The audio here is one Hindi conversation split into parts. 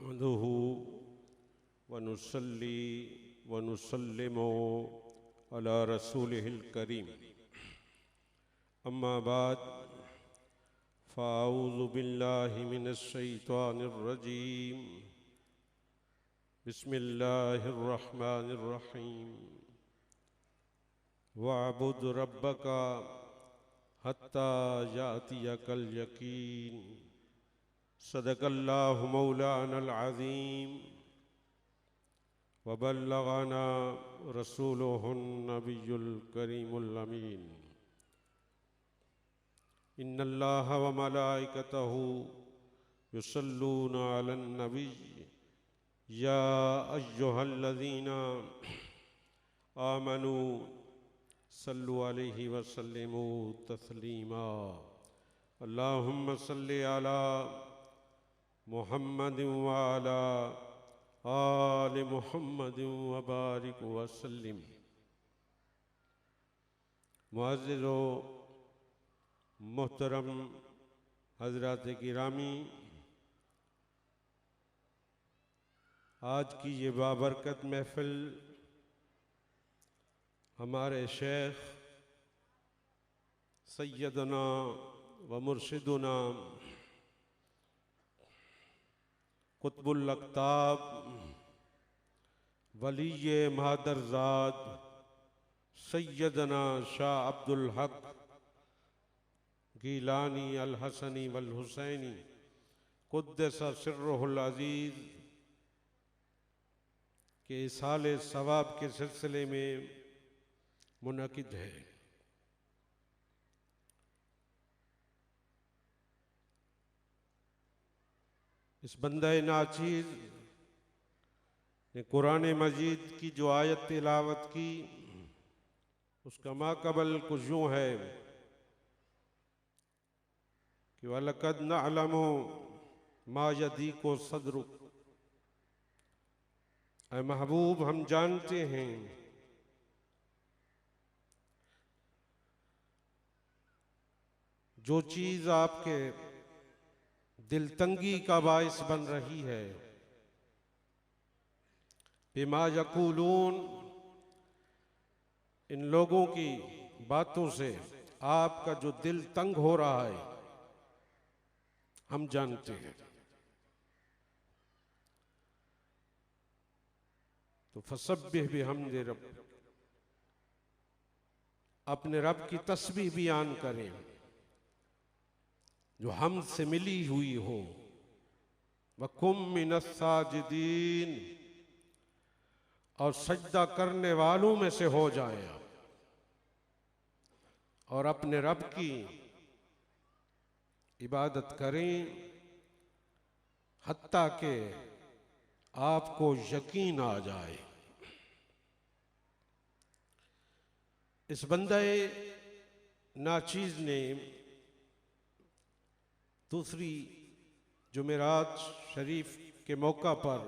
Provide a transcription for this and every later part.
नहमदुहु व नुसल्ली व नुसल्लिमु अला रसूलिहिल करीम। अम्मा बाद फ़अऊज़ु बिल्लाहि मिनश शैतानिर रजीम। बिस्मिल्लाहिर रहमानिर रहीम। वअबुद रब्बका हत्ता यातियकल यकीन। सदक़ल्लाहु मौलानल अज़ीम व बल्लग़ना रसूलुहुन नबियुल करीमुल अमीन। इन्नल्लाहा व मलाइकतहु युसल्लूना अलन नबी या अय्युहल्लज़ीना आमनू सल्लु अलैहि व सल्लिमू तस्लीमा। अल्लाहुम्मा सल्लि अला मुहम्मद व अला आलि मुहम्मद व बारिक व सल्लिम। मुअज़्ज़िज़ व मोहतरम हज़रात गिरामी, आज की ये बाबरकत महफ़िल हमारे शेख सैयदना व मुर्शिदुना कुतुबुल अक़ताब वलीये महादरज़ाद सैयदना शाह अब्दुल हक गीलानी अल हसनी वल हुसैनी क़ुद्दस सिर्रुहुल अज़ीज़ के इसाले सवाब के सिलसिले में मुनक़िद है। इस बंदे नाचीज़ ने कुरान मजीद की जो आयत तिलावत की, उसका माक़बल कुछ यूँ है कि वलक़द नअलमु मा यदीक़ु सदरुक। ऐ महबूब, हम जानते हैं जो चीज़ आपके दिल तंगी का बाइस बन रही है। बिमा यक़ूलून, इन लोगों की बातों से आपका जो दिल तंग हो रहा है, हम जानते हैं। तो फसब्बिह बिहम्दि रब्बिक, अपने रब की तस्बीह बयान करें जो हमसे मिली हुई हो। वकुम मिनस साजिदीन, और सजदा करने वालों में से हो जाए और अपने रब की इबादत करें हत्ता के आपको यकीन आ जाए। इस बंदे नाचीज़ ने दूसरी जुमेरात शरीफ के मौका पर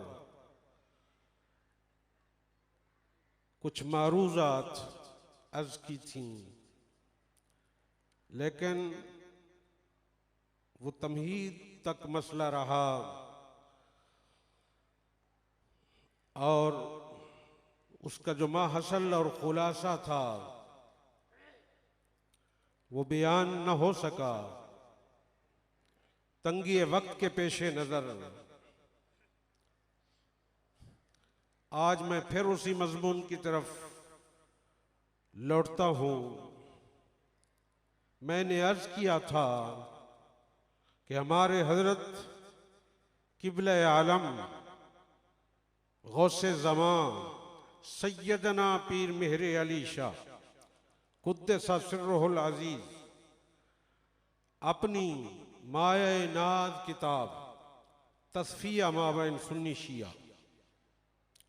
कुछ मारूज़ात अर्ज़ की थीं, लेकिन वो तमहीद तक मसला रहा और उसका जो माहसल और खुलासा था वो बयान न हो सका। तंगी वक्त के पेशे नज़र आज मैं फिर उसी मज़मून की तरफ लौटता हूँ। मैंने अर्ज़ किया था कि हमारे हज़रत क़िबला आलम गौसे ज़मान सैयदना पीर मेहर अली शाह क़ुद्दस सिर्रुहुल अज़ीज़ अपनी माए नाज किताब तस्फ़िया माबैन सुन्नी शिया,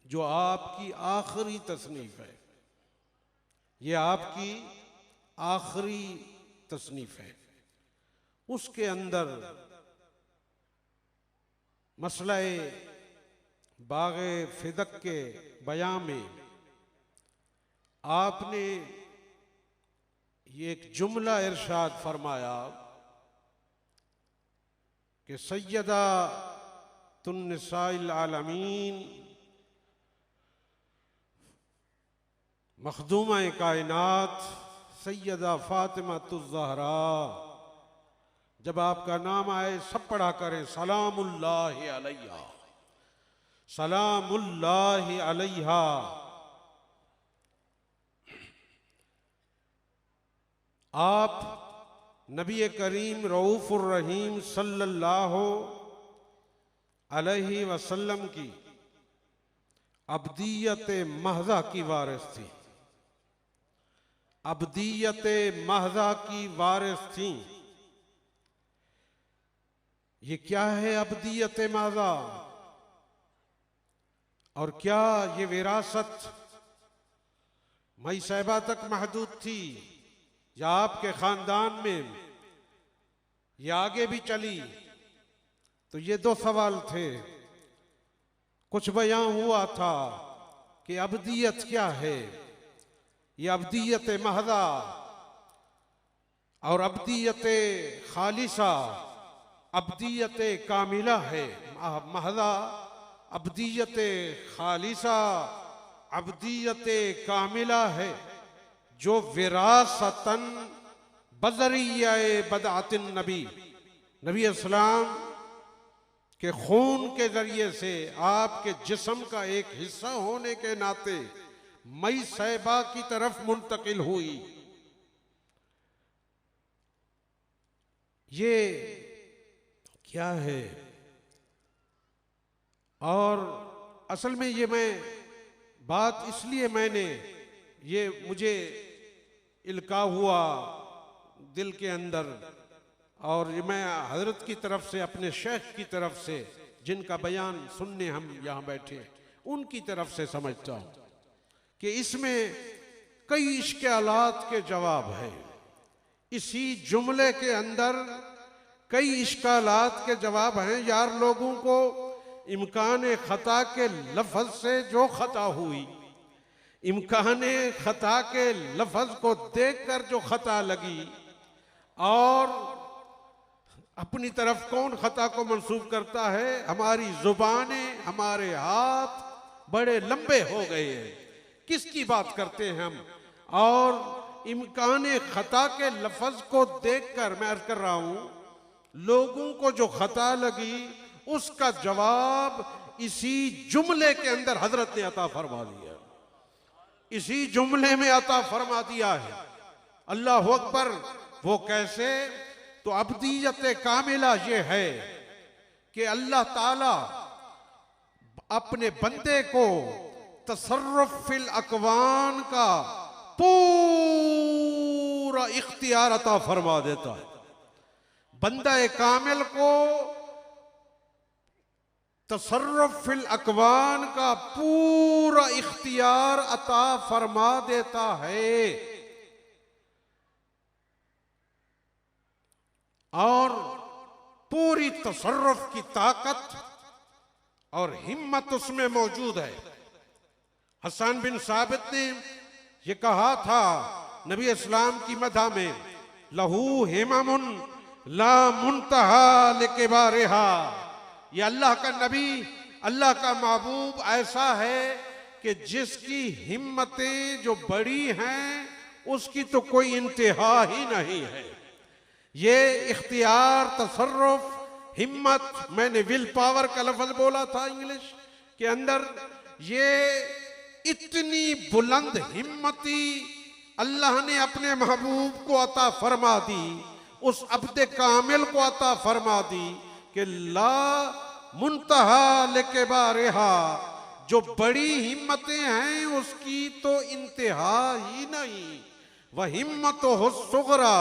जो आपकी आखिरी तसनीफ़ है, ये आपकी आखिरी तसनीफ़ है, उसके अंदर मसले बाग़े फ़िदक के बयान में आपने ये एक जुमला इरशाद फरमाया कि सैयदा रहमतुन निसाइल आलमीन, मखदूमा कायनात सैयदा फातिमा तुज़्ज़हरा, जब आपका नाम आए सब पढ़ा करें सलामुल्लाहि अलैहा, सलामुल्लाहि अलैहा। आप नबी करीम रऊफ़ुर रहीम सल्लल्लाहु अलैहि वसल्लम की अब्दियत महज़ा की वारिस थी, अब्दियत महज़ा की वारिस थी। ये क्या है अब्दियत महज़ा और क्या ये विरासत मई साहिबा तक महदूद थी या आपके खानदान में ये आगे भी चली? तो ये दो सवाल थे। कुछ बयां हुआ था कि अब्दियत क्या है, ये अब्दियत महज़ा और अब्दियत खालिसा, अब्दियत कामिला है। महज़ा अब्दियत खालिसा, अब्दियत कामिला है, जो विरासतन बज़रिया बदअतिन नबी, नबी अस्सलाम के खून के जरिए से आपके जिस्म का एक हिस्सा होने के नाते मई साहिबा की तरफ मुंतकिल हुई। ये क्या है? और असल में ये मैं बात इसलिए ये मुझे इल्का हुआ दिल के अंदर, और ये मैं हजरत की तरफ से, अपने शेख की तरफ से, जिनका बयान सुनने हम यहाँ बैठे, उनकी तरफ से समझता हूँ कि इसमें कई इश्कालात के जवाब है। इसी जुमले के अंदर कई इश्कालात के जवाब हैं। यार, लोगों को इम्कान खता के लफ्ज से जो खता हुई, इम्कान खता के लफ्ज को देखकर जो खता लगी, और अपनी तरफ कौन खता को मंसूब करता है? हमारी जुबानें, हमारे हाथ बड़े लंबे हो गए हैं। किसकी बात करते हैं हम? और इम्कान खता के लफ्ज को देखकर मैं अर्ज कर रहा हूं, लोगों को जो खता लगी उसका जवाब इसी जुमले के अंदर हजरत ने अता फरमा दिया, इसी जुमले में अता फरमा दिया है। अल्लाह अकबर। वो कैसे? तो अब्दियत कामिला ये है कि अल्लाह ताला अपने बंदे को तसर्रुफ फिल अकवान का पूरा इख्तियार अता फरमा देता है। बंदा कामिल को तसर्रुफ फिल अकवान का पूरा इख्तियार अता फरमा देता है, और पूरी तसर्रुफ की ताकत और हिम्मत उसमें मौजूद है। हसन बिन साबित ने ये कहा था नबी इस्लाम की मदा में, लहू हिममुन ला मुंतहा लिकिबारिहा। ये अल्लाह का नबी, अल्लाह का महबूब ऐसा है कि जिसकी हिम्मतें जो बड़ी हैं उसकी तो कोई इंतहा ही नहीं है। ये इख्तियार, तसर्रुफ, हिम्मत, मैंने विल पावर का लफ्ज बोला था इंग्लिश के अंदर, ये इतनी बुलंद हिम्मती अल्लाह ने अपने महबूब को अता फरमा दी, उस अब्दे कामिल को अता फरमा दी कि ला मुंतहा लिकिबारिहा, जो बड़ी हिम्मतें हैं उसकी तो इंतहा ही नहीं। वह हिम्मत हो सुगरा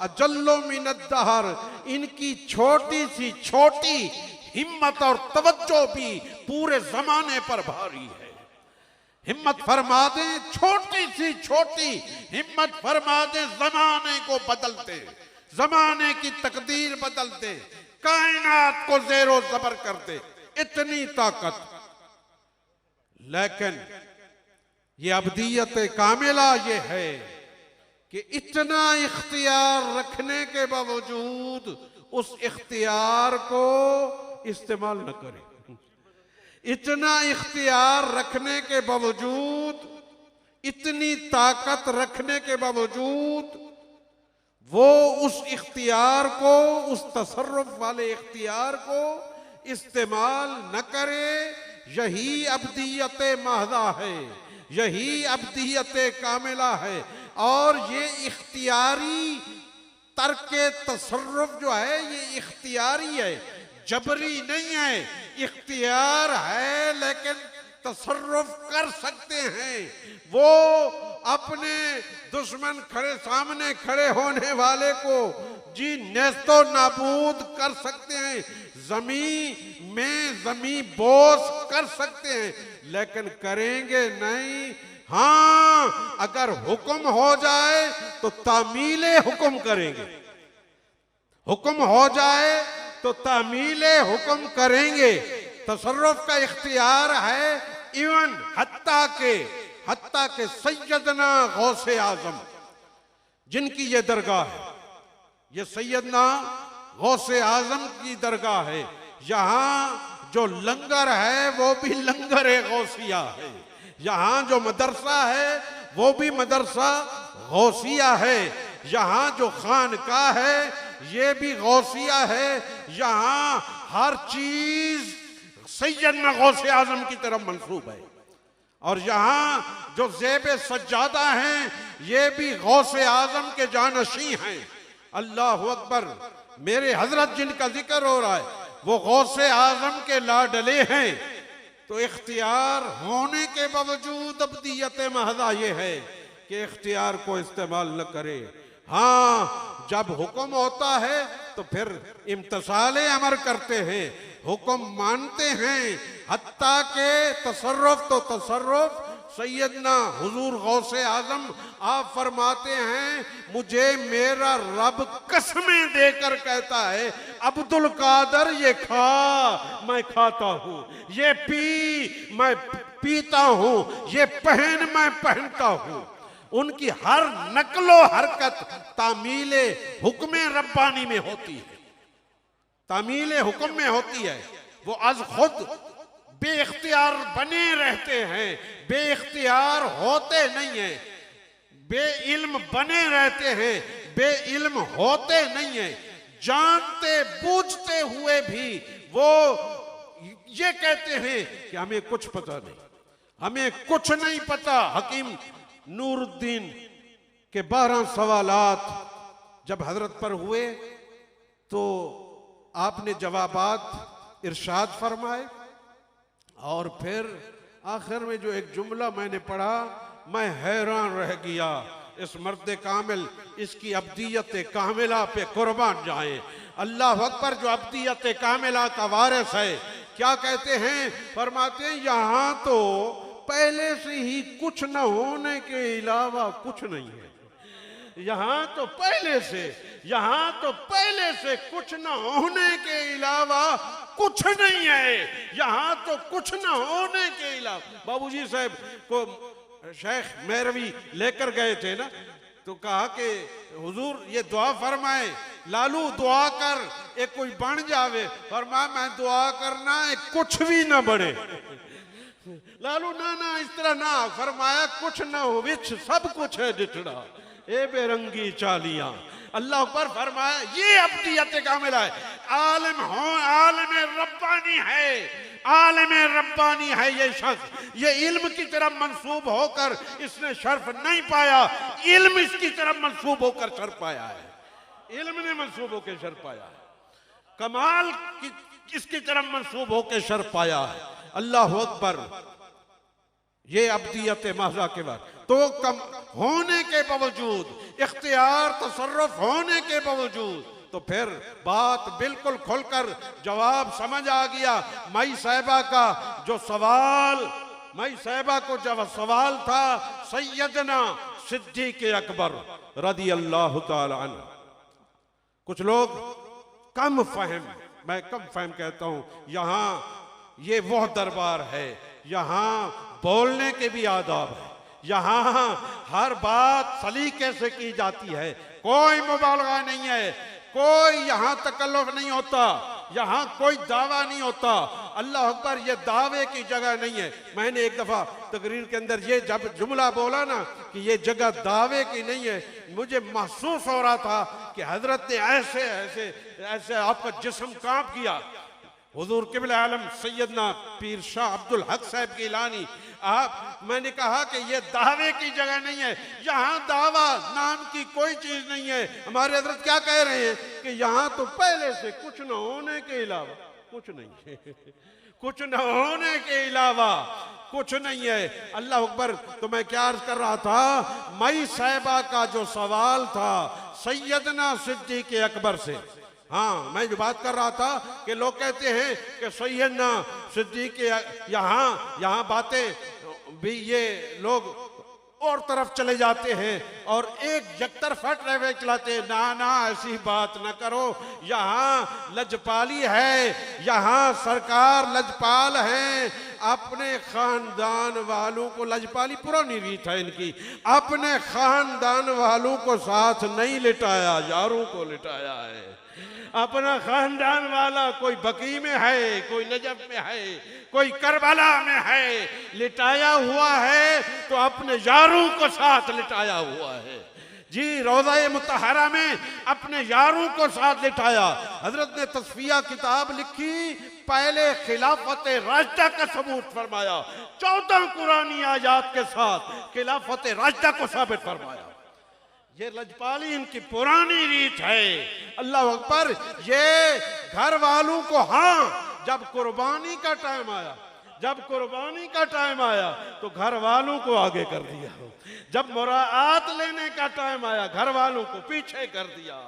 अजल्लो मिनद्दहर, इनकी छोटी सी छोटी हिम्मत और तवज्जो भी पूरे जमाने पर भारी है। हिम्मत फरमा दे, छोटी सी छोटी हिम्मत फरमा दे, जमाने को बदलते, जमाने की तकदीर बदलते, कायनात को जेरो जबर करते, इतनी ताकत। लेकिन ये अब्दियत कामिला ये है कि इतना इख्तियार रखने के बावजूद उस इख्तियार को इस्तेमाल न करें। इतना इख्तियार रखने के बावजूद, इतनी ताकत रखने के बावजूद वो उस इख्तियार को, उस तसर्रुफ वाले इख्तियार को इस्तेमाल न करे। यही अब्दियत महदा है, यही अब्दियत कामिला है। और ये इख्तियारी तर्के तसर्रुफ जो है ये इख्तियारी है, जबरी नहीं है। इख्तियार है लेकिन तसर्रुफ कर सकते हैं। वो अपने दुश्मन खड़े सामने खड़े होने वाले को जी नेस्तो नाबूद कर सकते हैं, जमीन में जमीन बोस कर सकते हैं, लेकिन करेंगे नहीं। हाँ, अगर हुक्म हो जाए तो तामीले हुक्म करेंगे, हुक्म हो जाए तो तामीले हुक्म करेंगे। तसर्रुफ का इख्तियार है। इवन हत्ता के सैयदना गौसे आजम जिनकी ये दरगाह है, ये सैयदना गौसे आजम की दरगाह है। यहाँ जो लंगर है वो भी लंगर गौसिया है, यहाँ जो मदरसा है वो भी मदरसा गौसिया है, यहाँ जो खानकाह है ये भी गौसिया है। यहाँ हर चीज सैयदना गौसे आजम की तरफ मंसूब है। और यहाँ जो ज़ेब सज्जादा हैं ये भी गौसे आजम के जानशी हैं। अल्लाह अकबर। मेरे हजरत जिनका जिक्र हो रहा है वो गौसे आजम के लाडले हैं। तो इख्तियार होने के बावजूद अब्दियत महदा ये है कि इख्तियार को इस्तेमाल न करे। हाँ, जब हुक्म होता है तो फिर इम्तिसाले अमर करते हैं, हुक्म मानते हैं। हत्ता के तसर्रुफ तो तसर्रुफ सैयदना हुजूर गौसे आजम आप फरमाते हैं, मुझे मेरा रब कसमें देकर कहता है अब्दुल कादर ये खा मैं खाता हूँ, ये पी मैं पीता हूँ, ये पहन मैं पहनता हूँ। उनकी हर नकलो हरकत तामीले हुक्मे रब्बानी में होती है, तामीले हुक्म में होती है। वो आज खुद बेइख्तियार बने रहते हैं, बेइख्तियार होते नहीं हैं, बेइल्म बने रहते हैं, बेइल्म होते नहीं हैं। जानते बूझते हुए भी वो ये कहते हैं कि हमें कुछ पता नहीं, हमें कुछ नहीं पता। हकीम नूरुद्दीन के 12 सवालात जब हजरत पर हुए तो आपने जवाबात इरशाद फरमाए। और फिर आखिर में जो एक जुमला मैंने पढ़ा, मैं हैरान रह गया। इस मर्द कामिल, इसकी अब्दियत कामिला पे कुर्बान जाए। अल्लाह अकबर। जो अब्दियत कामिला का वारिस है, क्या कहते हैं? फरमाते हैं यहाँ तो पहले से ही कुछ न होने के अलावा कुछ नहीं है। यहाँ तो पहले से कुछ न होने के अलावा कुछ नहीं है। यहाँ तो कुछ न होने के अलावा। बाबूजी साहब को शेख मेहरवी लेकर गए थे ना, तो कहा कि हुजूर ये दुआ फरमाए, लालू दुआ कर एक कोई बन जावे। फरमाया मैं दुआ करना एक कुछ भी ना बने। लालू ना इस तरह ना। फरमाया कुछ ना हो विच सब कुछ है डिठड़ा ए बेरंगी चालियां। अल्लाह पर फरमाया ये अब्दियत कामिला है। आलिम हो, आलिम रब्बानी है, आलिम रब्बानी है ये शख्स। ये इल्म की तरफ मंसूब होकर इसने शर्फ नहीं पाया, इल्म इसकी तरफ मंसूब होकर शर्फ पाया है। इल्म ने मंसूब होकर शर्फ पाया है, कमाल की इसकी तरफ मंसूब होकर शर्फ पाया है। अल्लाह अकबर। ये अब्दियत महज़ा के बाद तो कम होने के बावजूद, इख्तियार तसर्रुफ होने के बावजूद, तो फिर बात बिल्कुल खुलकर जवाब समझ आ गया। माई साहिबा का जो सवाल, माई साहिबा को जब सवाल था सैयदना सिद्दीक़ अकबर रदी अल्लाह ताला अन्हु। कुछ लोग कम फहम, मैं कम फहम कहता हूं, यहाँ ये वह दरबार है, यहाँ बोलने के भी आदाब है, यहाँ हर बात सलीके से की जाती है, कोई मुबालगा नहीं है, कोई यहाँ तकल्लुफ नहीं होता, यहाँ कोई दावा नहीं होता। अल्लाह अकबर ये दावे की जगह नहीं है। मैंने एक दफा तकरीर के अंदर ये जब जुमला बोला ना कि ये जगह दावे की नहीं है, मुझे महसूस हो रहा था कि हजरत ने ऐसे ऐसे ऐसे आपका जिस्म कांप किया। हुजूर क़िबला आलम सैयदना पीर शाह अब्दुल हक साहब की लानी मैंने कहा कि ये दावे की जगह नहीं है, यहाँ दावा नाम की कोई चीज नहीं है। हमारे हजरत क्या कह रहे हैं कि यहाँ तो पहले से कुछ न होने के अलावा कुछ नहीं है, कुछ न होने के अलावा कुछ नहीं है। अल्लाह अकबर। तो मैं क्या अर्ज कर रहा था, मई साहिबा का जो सवाल था सैयदना सिद्दीक़ अकबर से, हाँ मैं जो बात कर रहा था कि लोग कहते हैं कि सैयदना सिद्दीक़ यहाँ बातें भी ये लोग और तरफ चले जाते हैं और एक जगतरफा ट्रैवल चलाते हैं। ना ना ऐसी बात ना करो, यहाँ लजपाली है, यहाँ सरकार लजपाल है। अपने खानदान वालों को, लजपाली पुरानी रीत है इनकी, अपने खानदान वालों को साथ नहीं लिटाया, यारों को लिटाया है। अपना खानदान वाला कोई बकी में है, कोई नजफ में है, कोई करबला में है, लिटाया हुआ है तो अपने यारों को साथ लिटाया हुआ है। जी रोज़ा मुतहरा में अपने यारों को साथ लिटाया। हजरत ने तस्फिया किताब लिखी, पहले खिलाफत राशिदा का सबूत फरमाया, 14 कुरानी आयात के साथ खिलाफत राशिदा को साबित फरमाया। ये लजपाली इनकी पुरानी रीत है। अल्लाह अकबर। ये घर वालों को, हाँ जब कुर्बानी का टाइम आया, जब कुर्बानी का टाइम आया तो घर वालों को आगे कर दिया। जब मुराआत लेने का टाइम आया घर वालों को पीछे कर दिया।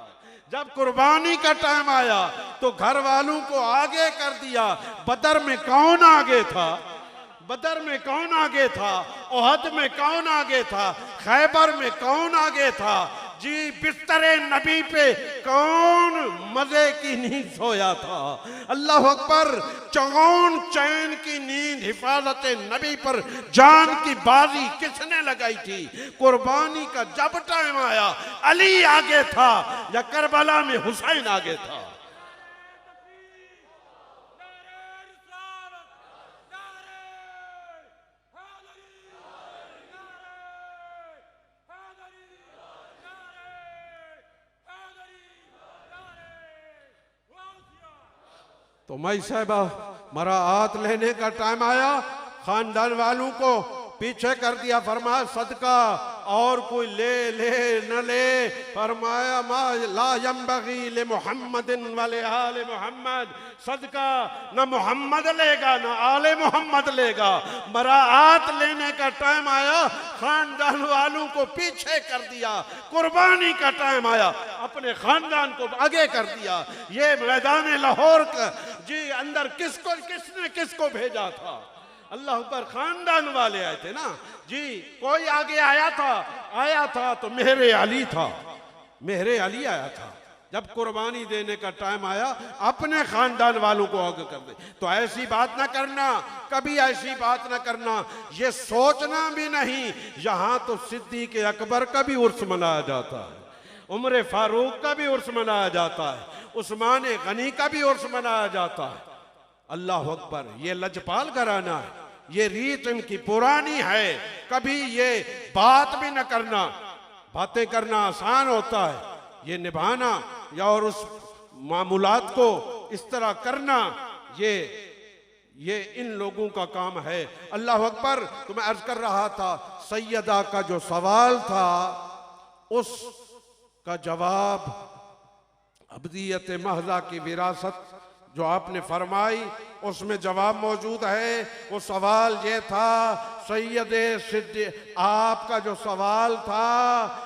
जब कुर्बानी का टाइम आया तो घर वालों को आगे कर दिया। बदर में कौन आगे था? बदर में कौन आगे था? ओहद में कौन आगे था? खैबर में कौन आगे था? जी बिस्तरे नबी पे कौन मजे की नींद सोया था? अल्लाह अकबर। कौन चैन की नींद हिफाजत नबी पर जान की बाजी किसने लगाई थी? कुर्बानी का जब टाइम आया अली आगे था या करबला में हुसैन आगे था? तो मई साहिबा मराआत लेने का टाइम आया, खानदान वालों को पीछे कर दिया। फरमाया सदका और कोई ले ले न ले। फरमाया मा ला यंबगी ले मुहम्मदिन वाले आले मोहम्मद। सदका न मोहम्मद लेगा न आले मोहम्मद लेगा। मराआत लेने का टाइम आया, खानदान वालों को पीछे कर दिया। कुर्बानी का टाइम आया, अपने खानदान को आगे कर दिया। ये मैदान लाहौर का जी अंदर किसने किसको भेजा था? अल्लाह पर खानदान वाले आए थे ना जी। कोई आगे आया था तो मेहरे अली था, मेहरे अली आया था। जब कुर्बानी देने का टाइम आया अपने खानदान वालों को आगे कर दे। तो ऐसी बात ना करना, कभी ऐसी बात ना करना, ये सोचना भी नहीं। यहाँ तो सिद्दीक़ अकबर का भी उर्स मनाया जाता है, उमर फारूक का भी उर्स मनाया जाता है, उस्मान गनी का भी उर्स मनाया जाता है। अल्लाह अकबर। ये लजपाल घराना है, ये रीत इनकी पुरानी है। कभी ये बात भी न करना। बातें करना आसान होता है, ये निभाना या और उस मामूलात को इस तरह करना ये इन लोगों का काम है। अल्लाह अकबर। तो मैं अर्ज कर रहा था सैयदा का जो सवाल था उसका जवाब अब्दियत महजा की विरासत जो आपने फरमाई उसमें जवाब मौजूद है। वो सवाल ये था सैयदे सिद्दीक़, आपका जो सवाल था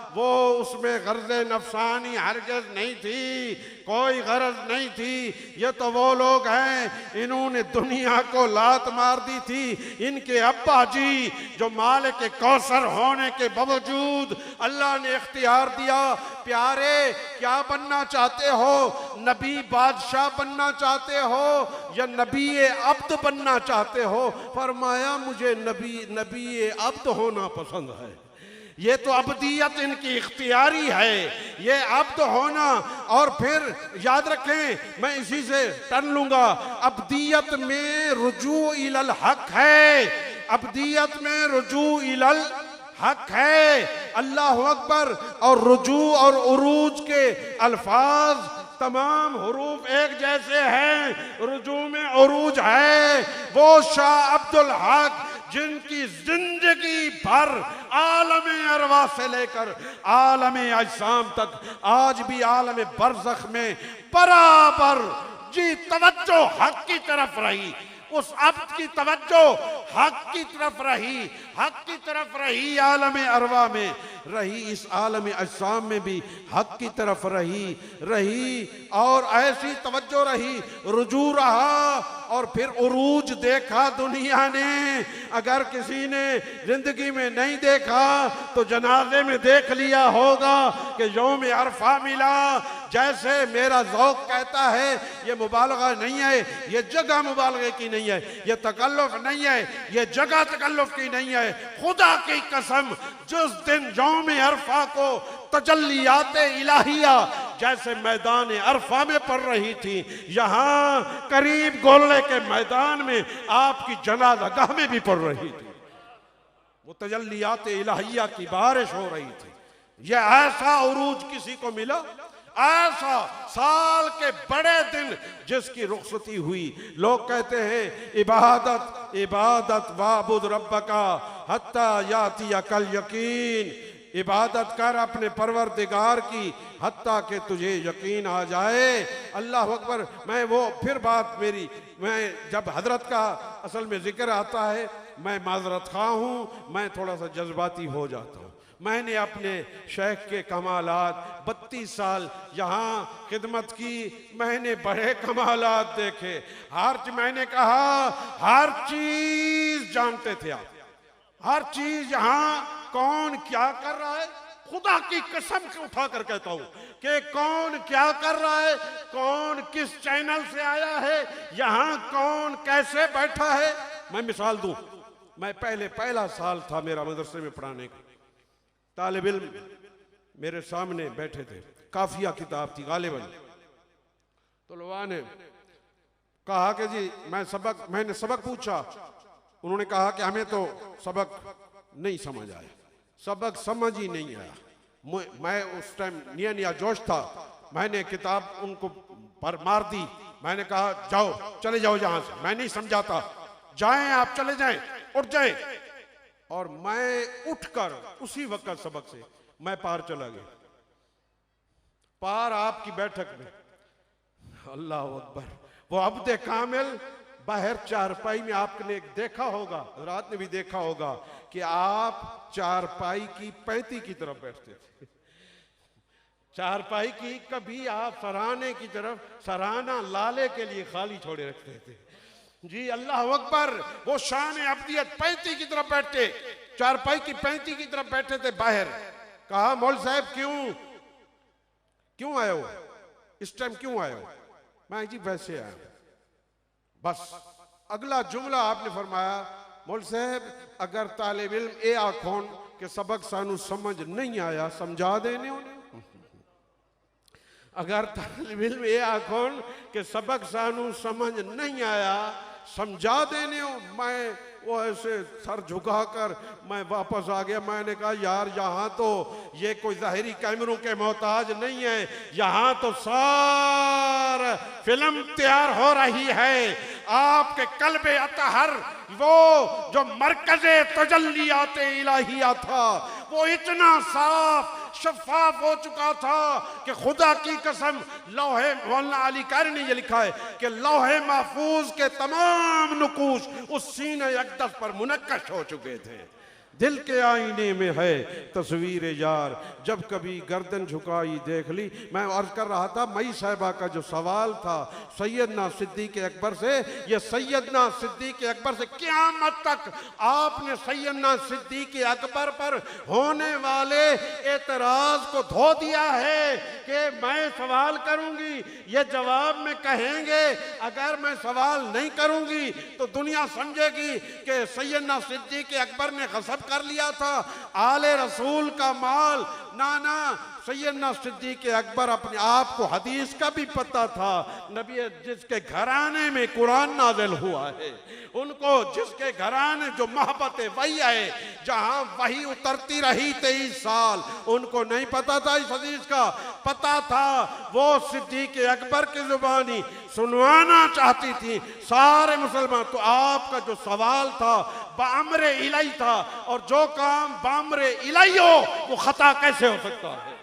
वो उसमें गर्ज नफसानी हरगिज़ नहीं थी, कोई गरज नहीं थी। ये तो वो लोग हैं इन्होंने दुनिया को लात मार दी थी। इनके अब्बा जी जो मालिक कौसर होने के बावजूद अल्लाह ने इख्तियार दिया, प्यारे क्या बनना चाहते हो? नबी बादशाह बनना चाहते हो या नबी अब्द बनना चाहते हो? फरमाया मुझे नबी अब्द होना पसंद है। ये तो अब्दियत इनकी इख्तियारी है, ये अब्द होना। और फिर याद रखें, मैं इसी से टर्न लूंगा, अब्दियत में रुजू इलल हक है, अब्दियत में रुजू इलल हक है। अल्लाह अकबर। और रुजू और उरूज के अल्फाज तमाम हुरूफ एक जैसे हैं, रुजू में उरूज है। वो शाह अब्दुल हक जिनकी जिंदगी भर आलम अरवा से लेकर आलम अजसाम तक, आज भी आलम बरज़ख में बराबर जी तवज्जो हक की तरफ रही, उस अब्द की तवज्जो हक की तरफ रही, हक की तरफ रही, आलम अरवा में रही, इस आलम अजसाम में भी हक की तरफ रही और ऐसी तवज्जो रही, रुजू रहा। और फिर उरूज देखा दुनिया ने। अगर किसी ने जिंदगी में नहीं देखा तो जनाजे में देख लिया होगा कि यौम अरफा मिला। जैसे मेरा ज़ौक़ कहता है, ये मुबालगा नहीं है, ये जगह मुबालगे की नहीं है, ये तकल्लुफ नहीं है, ये जगह तकल्लुफ की नहीं है। खुदा की कसम, जिस दिन यौम अरफा को तजल्लियात इलाहिया जैसे मैदान अरफा में पड़ रही थी, यहाँ करीब गोले के मैदान में आपकी जनाज़गाह में भी पड़ रही थी, वो तजल्लियात इलाहिया की बारिश हो रही थी। ये ऐसा उरूज किसी को मिला, ऐसा साल के बड़े दिन जिसकी रुखसती हुई। लोग कहते हैं इबादत इबादत वाबुद रब्बका हत्ता याती अकल यकीन, इबादत कर अपने परवरदिगार की हत्ता के तुझे यकीन आ जाए। अल्लाह अकबर। मैं वो फिर बात मेरी, मैं जब हजरत का असल में जिक्र आता है, मैं माजरत खा हूँ, मैं थोड़ा सा जज्बाती हो जाता हूँ। मैंने अपने शेख के कमालात 32 साल यहाँ खिदमत की, मैंने बड़े कमालात देखे। मैंने कहा हर चीज जानते थे आप, हर चीज यहाँ कौन क्या कर रहा है, खुदा की कसम से उठा कर कहता हूं कि कौन क्या कर रहा है, कौन किस चैनल से आया है, यहाँ कौन कैसे बैठा है। मैं मिसाल दूं, मैं पहला साल था मेरा मदरसे में पढ़ाने का, तालिब इल्म मेरे सामने बैठे थे, काफिया किताब थी गालिबन, तो लोगों ने कहा कि जी मैंने सबक पूछा, उन्होंने कहा कि हमें तो सबक नहीं समझ आया, सबक समझ ही नहीं आया। मैं उस टाइम निया जोश था, मैंने किताब उनको पर मार दी, मैंने कहा जाओ चले जाओ जहां से, मैं नहीं समझाता, जाएं आप, चले जाएं, उठ जाएं। और मैं उठकर उसी वक्त सबक से मैं पार चला गया, पार आपकी बैठक में। अल्लाह अकबर। वो अब्दे कामिल बाहर चारपाई में आपने देखा होगा, रात ने भी देखा होगा कि आप चारपाई की पैंती की तरफ बैठते थे, चारपाई की कभी आप सराहने की तरफ, सराहना लाले के लिए खाली छोड़े रखते थे। जी अल्लाह अकबर। वो शान अब्दियत पैंती की तरफ बैठते, चारपाई की पैंती की तरफ बैठे थे बाहर। कहा मौल साहब क्यों आए हो, इस टाइम क्यों आए हो? मैं जी वैसे आया। बस अगला जुमला आपने फरमाया, मौल साहब अगर तालिब इल्म ए आखोन के सबक सानू समझ नहीं आया, समझा देने उन्हें। अगर तालिब इल्म ए आखोन के सबक सानू समझ नहीं आया, समझा देने हो। मैं वो ऐसे सर झुकाकर मैं वापस आ गया। मैंने कहा यार यहाँ तो ये कोई ज़ाहिरी कैमरों के मोहताज नहीं है, यहाँ तो सारा फिल्म तैयार हो रही है। आपके कल्बे अतहर, वो जो मरकज़े तजल्लियाते इलाहिया था, वो इतना साफ शफाफ हो चुका था कि खुदा की कसम लौहे, मौलाना अली कारी ने ये लिखा है कि लौहे महफूज के तमाम नुकूश उस सीने अक़दस पर मुनक्कश हो चुके थे। दिल के आईने में है तस्वीर यार, जब कभी गर्दन झुकाई देख ली। मैं अर्ज कर रहा था मई साहिबा का जो सवाल था सैयदना सिद्दीक़ अकबर से, ये सैयदना सिद्दीक़ अकबर से क़यामत तक आपने सैयदना सिद्दीक़ अकबर पर होने वाले एतराज को धो दिया है कि मैं सवाल करूंगी, ये जवाब में कहेंगे। अगर मैं सवाल नहीं करूंगी तो दुनिया समझेगी कि सैयदना सिद्दीक़ अकबर ने गज़ब कर लिया था। आले रसूल का माल, नाना सैयदना सिद्दीक़ अकबर अपने आप को हदीस का भी पता था। नबी जिसके घराने में कुरान नाज़िल हुआ है, उनको जिसके घराने जो मोहब्बत वही है, जहां वही उतरती रही 23 साल, उनको नहीं पता था इस हदीस का। पता था, वो सिद्दीक़ अकबर की जुबानी सुनवाना चाहती थी सारे मुसलमान। तो आपका जो सवाल था बामरे इलाई था, और जो काम बामरे इलाई हो वो खता कैसे हो सकता है?